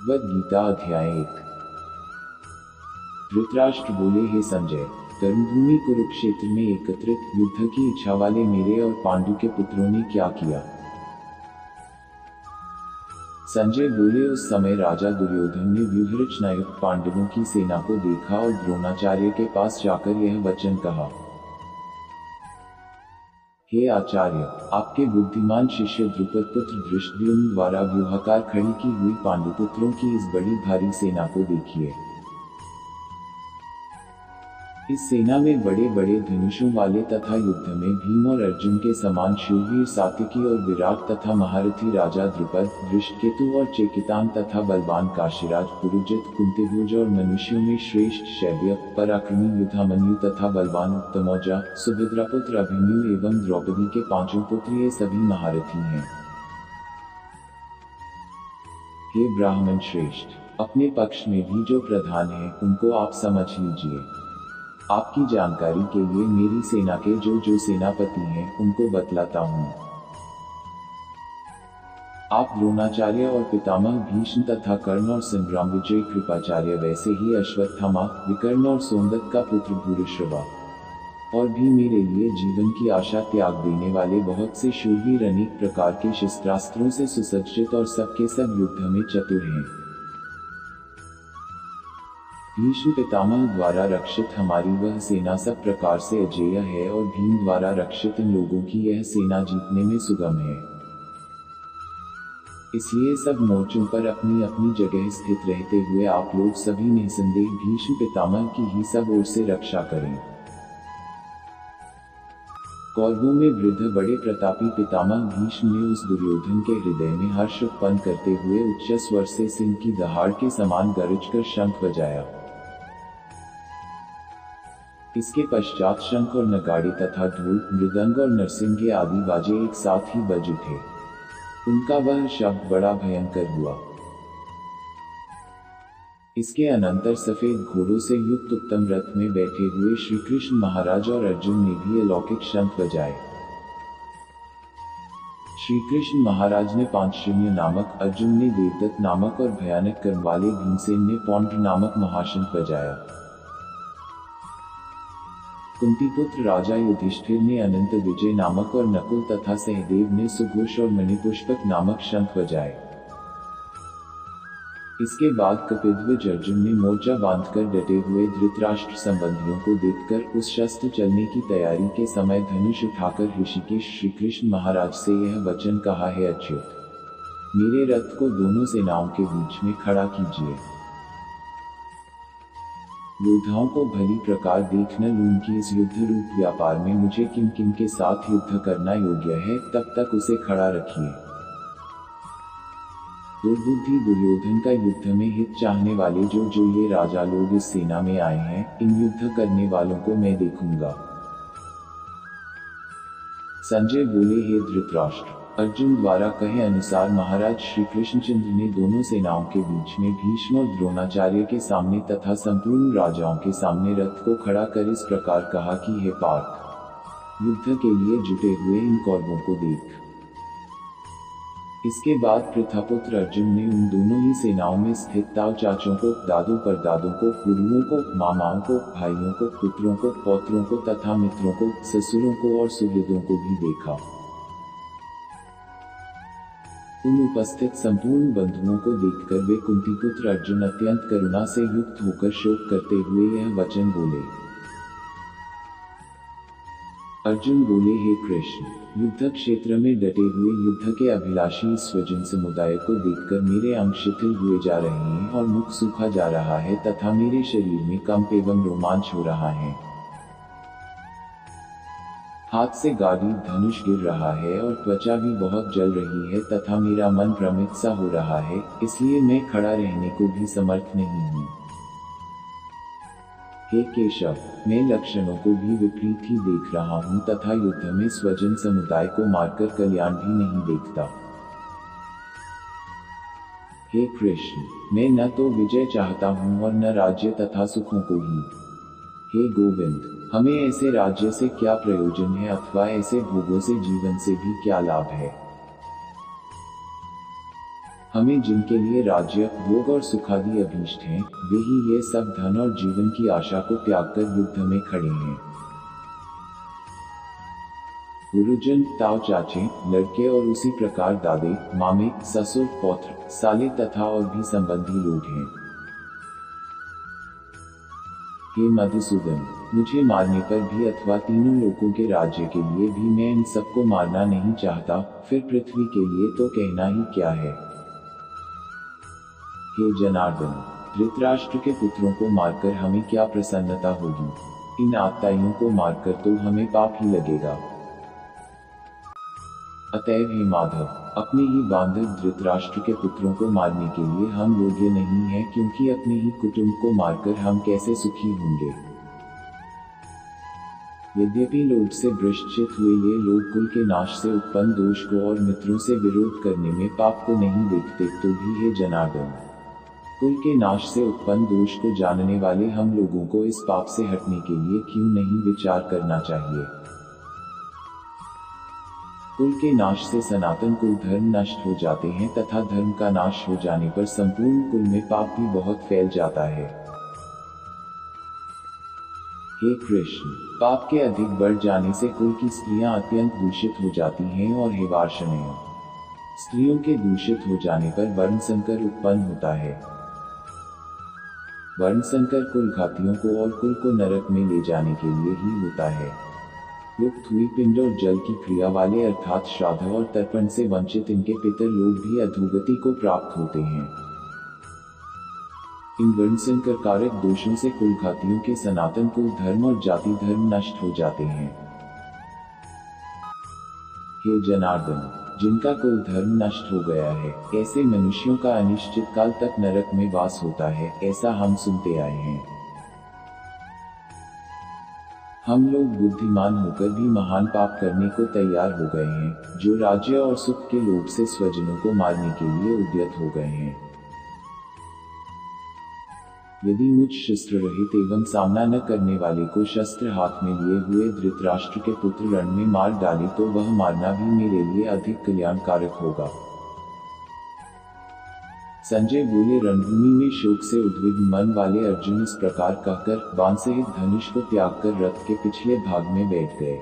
भगवद गीता अध्याय 1। धृतराष्ट्र बोले, हे संजय, कर्मभूमि कुरुक्षेत्र में एकत्रित युद्ध की इच्छा वाले मेरे और पांडु के पुत्रों ने क्या किया। संजय बोले, उस समय राजा दुर्योधन ने व्यूहरचनायुक्त पांडवों की सेना को देखा और द्रोणाचार्य के पास जाकर यह वचन कहा, हे आचार्य, आपके बुद्धिमान शिष्य द्रुपद पुत्र धृष्टद्युम्न द्वारा व्यूहाकार खड़ी की हुई पांडुपुत्रों की इस बड़ी भारी सेना को देखिए। इस सेना में बड़े बड़े धनुषों वाले तथा युद्ध में भीम और अर्जुन के समान शूरवीर सात्विकी और विराट तथा महारथी राजा द्रुपद, धृष्टकेतु और चेकितान तथा बलवान काशीराज पुरुजित, कुंतीभोज और मनुष्यों में श्रेष्ठ शैव्य, पराक्रमी युधामन्यु तथा बलवान उत्तमौजा, सुभद्रापुत्र अभिमन्यु एवं द्रौपदी के पांचों पुत्र ये सभी महारथी हैं। हे ब्राह्मण श्रेष्ठ, अपने पक्ष में भी जो प्रधान हैं उनको आप समझ लीजिए। आपकी जानकारी के लिए मेरी सेना के जो सेनापति हैं उनको बतलाता हूँ। आप द्रोणाचार्य और पितामह भीष्म तथा कर्ण और संग्राम विजय कृपाचार्य, वैसे ही अश्वत्थामा, विकर्ण और सोमदत्त का पुत्र भूरिश्रवा, और भी मेरे लिए जीवन की आशा त्याग देने वाले बहुत से शूरवीर अनेक प्रकार के शस्त्रास्त्रों से सुसज्जित और सबके सब युद्ध में चतुर हैं। भीष्म पितामह द्वारा रक्षित हमारी वह सेना सब प्रकार से अजेय है और भीम द्वारा रक्षित इन लोगों की यह सेना जीतने में सुगम है। इसलिए सब मोर्चों पर अपनी अपनी जगह स्थित रहते हुए आप लोग सभी निसंदेह भीष्म पितामह की ही सब ओर से रक्षा करें। कौरवों में वृद्ध बड़े प्रतापी पितामह भीष्म ने उस दुर्योधन के हृदय में हर्ष उत्पन्न करते हुए उच्च स्वर से सिंह की दहाड़ के समान गरज कर शंख बजाया। इसके पश्चात शंख और नगाड़े तथा ढोल, मृदंग और नरसिंगे आदि बाजे एक साथ ही बज उठे। उनका वह शब्द बड़ा भयंकर हुआ। इसके अनंतर सफेद घोड़ों से युक्त उत्तम रथ में बैठे हुए श्री कृष्ण महाराज और अर्जुन ने भी अलौकिक शंख बजाए। श्री कृष्ण महाराज ने पांचजन्य नामक, अर्जुन ने देवदत्त नामक और भयानक कर्म वाले भीमसेन ने पौंड्र नामक महाशंख बजाया। कुंतीपुत्र राजा युधिष्ठिर ने अनंत विजय नामक और नकुल तथा सहदेव ने सुघोष और मणिपुष्पक नामक शंख बजाए। इसके बाद कपिध्वज अर्जुन ने मोर्चा बांधकर डटे हुए धृतराष्ट्र संबंधियों को देखकर उस शस्त्र चलने की तैयारी के समय धनुष उठाकर ऋषिकेश श्री कृष्ण महाराज से यह वचन कहा, है अच्युत, मेरे रथ को दोनों सेनाओं के बीच में खड़ा कीजिए। योद्धाओं को भली प्रकार देख न लूं कि इस युद्ध रूप व्यापार में मुझे किन किन के साथ युद्ध करना योग्य है, तब तक उसे खड़ा रखिए। दुर्बुद्धि दुर्योधन का युद्ध में हित चाहने वाले जो ये राजा लोग इस सेना में आए हैं, इन युद्ध करने वालों को मैं देखूंगा। संजय बोले, हे धृतराष्ट्र, अर्जुन द्वारा कहे अनुसार महाराज श्री कृष्णचंद्र ने दोनों सेनाओं के बीच में भीष्म और द्रोणाचार्य के सामने तथा संपूर्ण राजाओं के सामने रथ को खड़ा कर इस प्रकार कहा कि हे पार्थ, युद्ध के लिए जुटे हुए इन कौरवों को देख। इसके बाद प्रथापुत्र अर्जुन ने उन दोनों ही सेनाओं में स्थित ताऊ चाचों को, दादू परदादों को, गुरुओं को, मामाओं को, भाइयों को, पुत्रों को, पौत्रों को तथा मित्रों को, ससुरों को और सुहृदों को भी देखा। उन उपस्थित संपूर्ण बंधुओं को देखकर वे कुंतीपुत्र अर्जुन अत्यंत करुणा से युक्त होकर शोक करते हुए यह वचन बोले। अर्जुन बोले, हे कृष्ण, युद्ध क्षेत्र में डटे हुए युद्ध के अभिलाषी स्वजन समुदाय को देखकर मेरे अंग शिथिल हुए जा रहे हैं और मुख सूखा जा रहा है तथा मेरे शरीर में कंप एवं रोमांच हो रहा है। हाथ से गाड़ी धनुष गिर रहा है और त्वचा भी बहुत जल रही है तथा मेरा मन भ्रमित सा हो रहा है, इसलिए मैं खड़ा रहने को भी समर्थ नहीं हूँ। हे केशव, मैं लक्षणों को भी विपरीत ही देख रहा हूँ तथा युद्ध में स्वजन समुदाय को मारकर कल्याण भी नहीं देखता। हे कृष्ण, मैं न तो विजय चाहता हूँ और न राज्य तथा सुखों को ही। हे गोविंद, हमें ऐसे राज्य से क्या प्रयोजन है अथवा ऐसे भोगों से जीवन से भी क्या लाभ है। हमें जिनके लिए राज्य, भोग और सुखादि अभीष्ट हैं, वे ही ये सब धन और जीवन की आशा को त्याग कर युद्ध में खड़े हैं। गुरुजन, ताऊ चाचे, लड़के और उसी प्रकार दादे, मामे, ससुर, पौत्र, साले तथा और भी संबंधी लोग हैं। हे मधुसूदन, मुझे मारने पर भी अथवा तीनों लोकों के राज्य के लिए भी मैं इन सबको मारना नहीं चाहता, फिर पृथ्वी के लिए तो कहना ही क्या है। हे जनार्दन, धृतराष्ट्र के पुत्रों को मारकर हमें क्या प्रसन्नता होगी? इन आत्ताइयों को मारकर तो हमें पाप ही लगेगा। अतएव हे माधव, अपने ही बांधव धृतराष्ट्र के पुत्रों को मारने के लिए हम योग्य नहीं हैं, क्योंकि अपने ही कुटुंब को मारकर हम कैसे सुखी होंगे। यद्यपि लोभ से भ्रष्ट हुए ये लोग कुल के नाश से उत्पन्न दोष को और मित्रों से विरोध करने में पाप को नहीं देखते, तो भी हे जनार्दन, कुल के नाश से उत्पन्न दोष को जानने वाले हम लोगों को इस पाप से हटने के लिए क्यों नहीं विचार करना चाहिए। कुल के नाश से सनातन कुल धर्म नष्ट हो जाते हैं तथा धर्म का नाश हो जाने पर संपूर्ण कुल में पाप भी बहुत फैल जाता है। हे कृष्ण, पाप के अधिक बढ़ जाने से कुल की स्त्रियां अत्यंत दूषित हो जाती हैं और हे वार्ष्णेय, स्त्रियों के दूषित हो जाने पर वर्ण संकर उत्पन्न होता है। वर्ण संकर कुल घातियों को और कुल को नरक में ले जाने के लिए ही होता है। लुप्त हुई पिंड और जल की क्रिया वाले अर्थात श्राद्ध और तर्पण से वंचित इनके पितर लोग भी अधोगति को प्राप्त होते हैं। इन वर्णसंकर कारक दोषों से कुलघातियों के सनातन कुल धर्म और जाति धर्म नष्ट हो जाते हैं। हे जनार्दन, जिनका कुल धर्म नष्ट हो गया है, ऐसे मनुष्यों का अनिश्चित काल तक नरक में वास होता है, ऐसा हम सुनते आए हैं। हम लोग बुद्धिमान होकर भी महान पाप करने को तैयार हो गए हैं, जो राज्य और सुख के लोभ से स्वजनों को मारने के लिए उद्यत हो गए हैं। यदि मुझ शस्त्र रहित एवं सामना न करने वाले को शस्त्र हाथ में लिए हुए धृतराष्ट्र के पुत्र रण में मार डाले, तो वह मारना भी मेरे लिए अधिक कल्याणकारक होगा। संजय बोले, रणभूमि में शोक से उद्विग्न मन वाले अर्जुन इस प्रकार कहकर बाण सहित धनुष को त्याग कर रथ के पिछले भाग में बैठ गए।